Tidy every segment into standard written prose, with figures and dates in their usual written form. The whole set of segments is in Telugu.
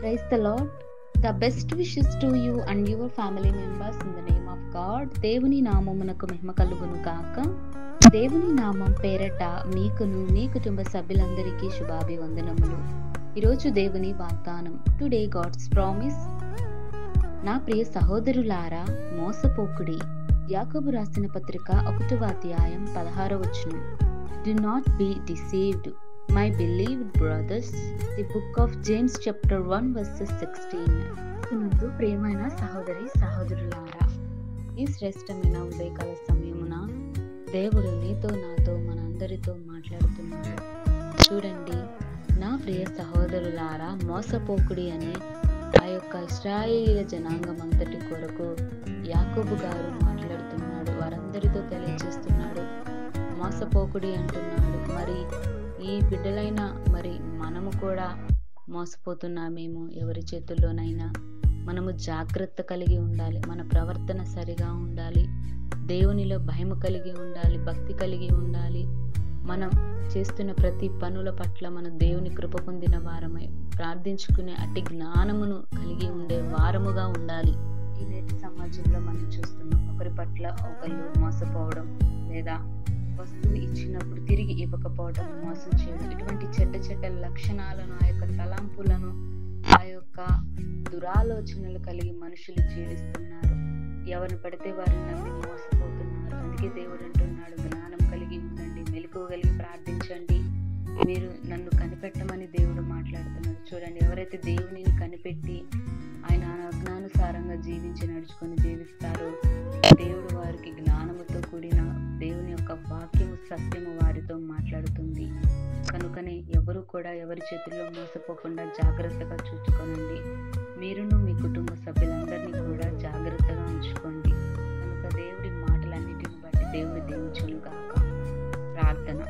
Praise the Lord. The best wishes to you and your family members in the name of God. దేవుని నామమునకు మహిమ కలుగును గాక. దేవుని నామం పేరట మీకును మీ కుటుంబ సభ్యులందరికీ శుభాభివందనములు. ఈరోజు దేవుని వాగ్దానం. Today God's promise. నా ప్రియ సహోదరులారా, మోసపోకుడి. యాకోబు రాసిన పత్రిక 1వ అధ్యాయం 16వ వచనం. Do not be deceived, my beloved brothers. The book of James chapter 1 verses 16. ముందు ప్రియమైన సహోదరులారా, ఈ శ్రేష్టమైన ఉదయకాల సమయమున దేవుడు నీతో నాతో మనందరితో మాట్లాడుతున్నాడు. చూడండి, నా ప్రియ సహోదరులారా, మోసపోకుడి అని ఆ యొక్క ఇశ్రాయేలీయుల జనాంగం అంతటి కొరకు యాకోబు గారు మాట్లాడుతున్నాడు. వారందరితో తెలియజేస్తున్నాడు, మోసపోకుడి అంటున్నాడు. మరి ఈ బిడ్డలైన మనము కూడా మోసపోతున్నామేమో. ఎవరి చేతుల్లోనైనా మనము జాగ్రత్త కలిగి ఉండాలి. మన ప్రవర్తన సరిగా ఉండాలి. దేవునిలో భయము కలిగి ఉండాలి, భక్తి కలిగి ఉండాలి. మనం చేస్తున్న ప్రతి పనుల పట్ల మన దేవుని కృప పొందిన వారమై ప్రార్థించుకునే అట్టి జ్ఞానమును కలిగి ఉండే వారముగా ఉండాలి. ఈ నేటి సమాజంలో మనం చూస్తున్నాం, ఒకరి పట్ల ఒకళ్ళు మోసపోవడం, లేదా వస్తువు ఇచ్చినప్పుడు తిరిగి ఇవ్వకపోవడం, మోసం చేయడం, ఇటువంటి చెడ్డ లక్షణాలను, ఆ యొక్క తలంపులను, ఆ యొక్క దురాలోచనలు కలిగి మనుషులు జీవిస్తున్నారు. ఎవరిని పడితే వారిని నమ్మి మోసపోతున్నారు. అందుకే దేవుడు అంటున్నాడు, జ్ఞానం కలిగి ఉండండి, మెలకువ కలిగి ప్రార్థించండి, మీరు నన్ను కనిపెట్టమని దేవుడు మాట్లాడుతున్నాడు. చూడండి, ఎవరైతే దేవునిని కనిపెట్టి ఆయన ఆజ్ఞానుసారంగా నడుచుకొని జీవిస్తారో దేవుడు వారికి జ్ఞానముతో కూడిన దేవుని యొక్క వాక్యము, సత్యము వారితో మాట్లాడుతుంది. కనుకనే ఎవరు కూడా ఎవరి చేతుల్లో మోసపోకుండా జాగ్రత్తగా చూసుకోనండి. మీరును మీ కుటుంబ సభ్యులందరినీ కూడా జాగ్రత్తగా ఉంచుకోండి. కనుక దేవుడి మాటలన్నిటిని బట్టి దేవుడు దీవించును గాక. ప్రార్థన.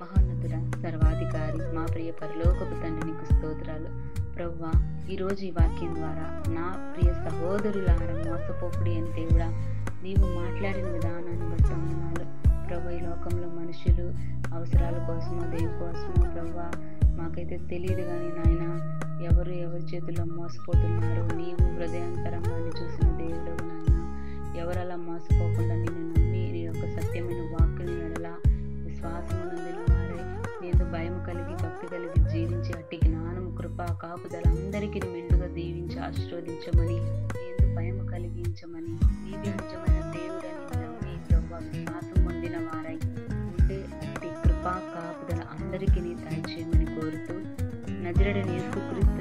మహోన్నతుడ, సర్వాధికారి, మా ప్రియ పరలోకపు తండ్రి, నీకు స్తోత్రాలు. ప్రభువా, ఈరోజు ఈ వాక్యం ద్వారా నా ప్రియ సహోదరులారా, మోసపోకుడి అని దేవుడా నీవు మాట్లాడిన విధానాన్ని బట్టి వందనాలు. ప్రభు, ఈ లోకంలో మనుషులు అవసరాల కోసమో దేని కోసమో ప్రభువా మాకైతే తెలియదు, కానీ నాయన ఎవరి చేతుల్లో మోసపోతున్నారు నీవు హృదయాంతరంగాన్ని చూసిన దేవుడు నాయన. ఎవరు అలా మోసపోకుండా నిన్ను నమ్మి నీ యొక్క సత్యమైన వాక్యం ఎడల విశ్వాసము నందిన వారై నేను భయం కలిగి భక్తి కలిగి జీవించి అట్టి జ్ఞానం, కృప, కాపుదల అందరికీ మెండుగా దీవించి ఆశీర్వదించమని, నేను భయం కలిగించమని, నీవే నిజమైన దేవుడని నమ్మి ప్రభు విశ్వాసం పొందిన వారై ఉండే అట్టి కృప, కాపుదల అందరికీ నీ దయచేయమని కోరుతూ నజరేయుడైన యేసుక్రీస్తు